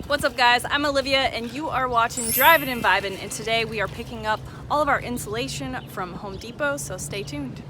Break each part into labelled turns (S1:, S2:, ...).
S1: What's up guys, I'm Olivia and you are watching Drivin and Vibin, and today we are picking up all of our insulation from Home Depot, so stay tuned.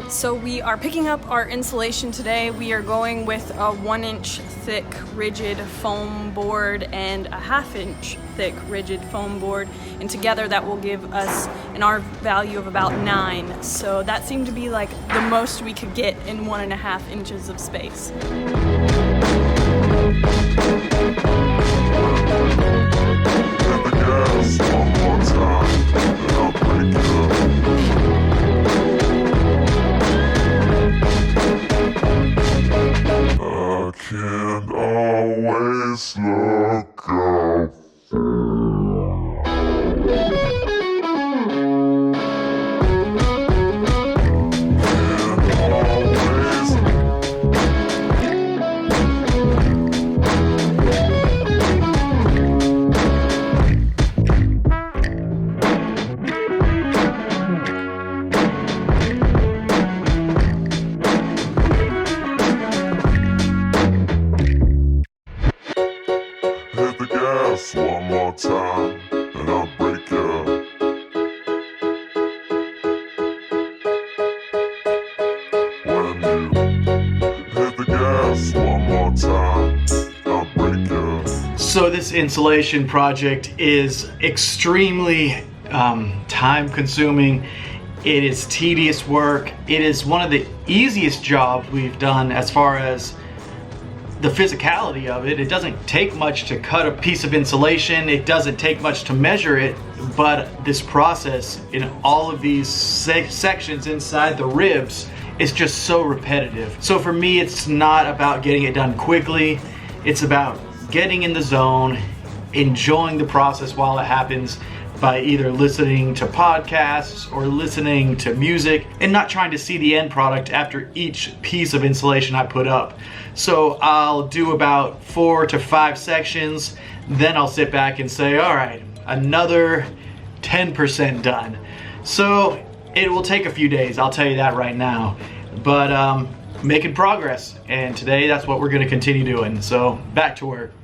S1: So we are picking up our insulation today. We are going with a 1-inch thick rigid foam board and a 1/2-inch thick rigid foam board, and together that will give us an R value of about 9. So that seemed to be like the most we could get in 1.5 inches of space.
S2: Can't always look out. One more time, and I'll break you. When you hit the gas one more time, I'll break you.
S3: So this insulation project is extremely time-consuming. It is tedious work. It is one of the easiest jobs we've done as far as the physicality of it. It doesn't take much to cut a piece of insulation. It doesn't take much to measure it, but this process in all of these sections inside the ribs is just so repetitive. So for me, it's not about getting it done quickly. It's about getting in the zone, enjoying the process while it happens by either listening to podcasts or listening to music, and not trying to see the end product after each piece of insulation I put up. So I'll do about 4 to 5 sections, then I'll sit back and say, all right, another 10% done. So it will take a few days, I'll tell you that right now, but making progress, and today that's what we're gonna continue doing. So back to work.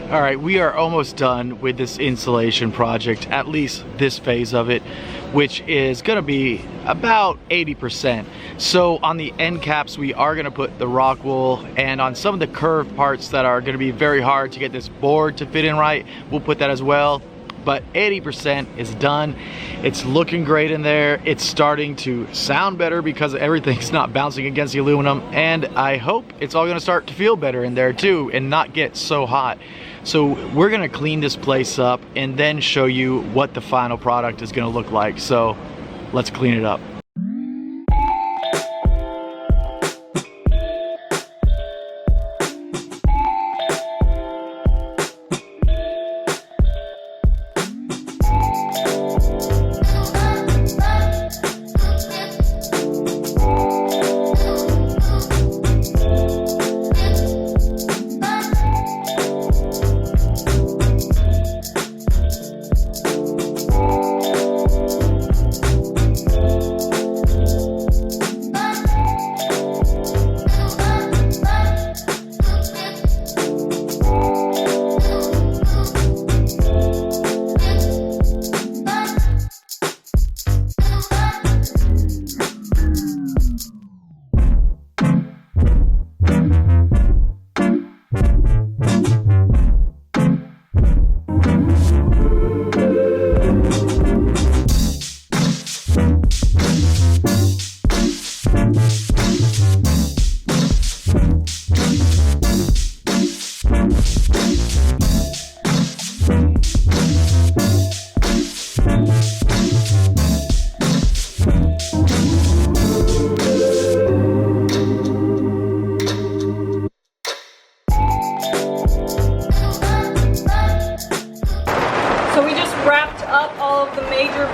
S3: All right, we are almost done with this insulation project, at least this phase of it, which is gonna be about 80%. So on the end caps, we are gonna put the rock wool, and on some of the curved parts that are gonna be very hard to get this board to fit in right, we'll put that as well. But 80% is done. It's looking great in there. It's starting to sound better because everything's not bouncing against the aluminum, and I hope it's all gonna start to feel better in there too and not get so hot. So we're gonna clean this place up and then show you what the final product is gonna look like. So let's clean it up.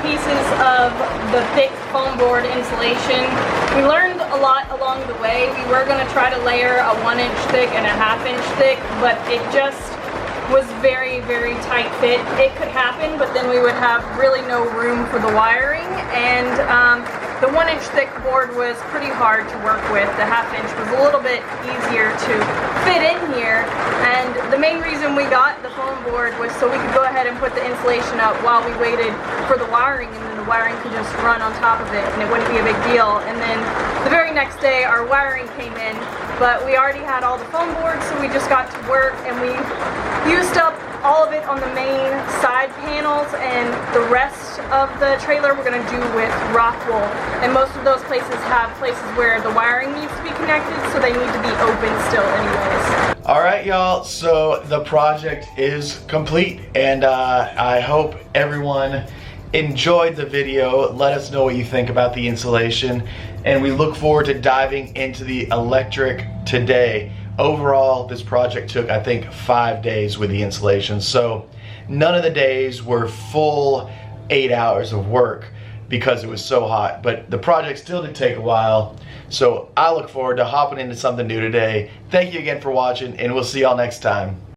S1: Pieces of the thick foam board insulation. We learned a lot along the way. We were going to try to layer a 1-inch thick and a 1/2-inch thick, but it just was very, very tight fit. It could happen, but then we would have really no room for the wiring, and the 1-inch thick board was pretty hard to work with. The 1/2-inch was a little bit easier to fit in here, and the main reason we got the foam board was so we could go ahead and put the insulation up while we waited for the wiring, and then the wiring could just run on top of it and it wouldn't be a big deal. And then the very next day our wiring came in, but we already had all the foam boards, so we just got to work and we used up all of it on the main side panels, and the rest of the trailer we're going to do with rock wool. And most of those places have places where the wiring needs to be connected, so they need to be open still anyways.
S3: All right, y'all, so the project is complete, and I hope everyone enjoyed the video. Let us know what you think about the insulation, and we look forward to diving into the electric today. Overall, this project took, I think, 5 days with the insulation, so none of the days were full 8 hours of work because it was so hot, but the project still did take a while, so I look forward to hopping into something new today. Thank you again for watching, and we'll see y'all next time.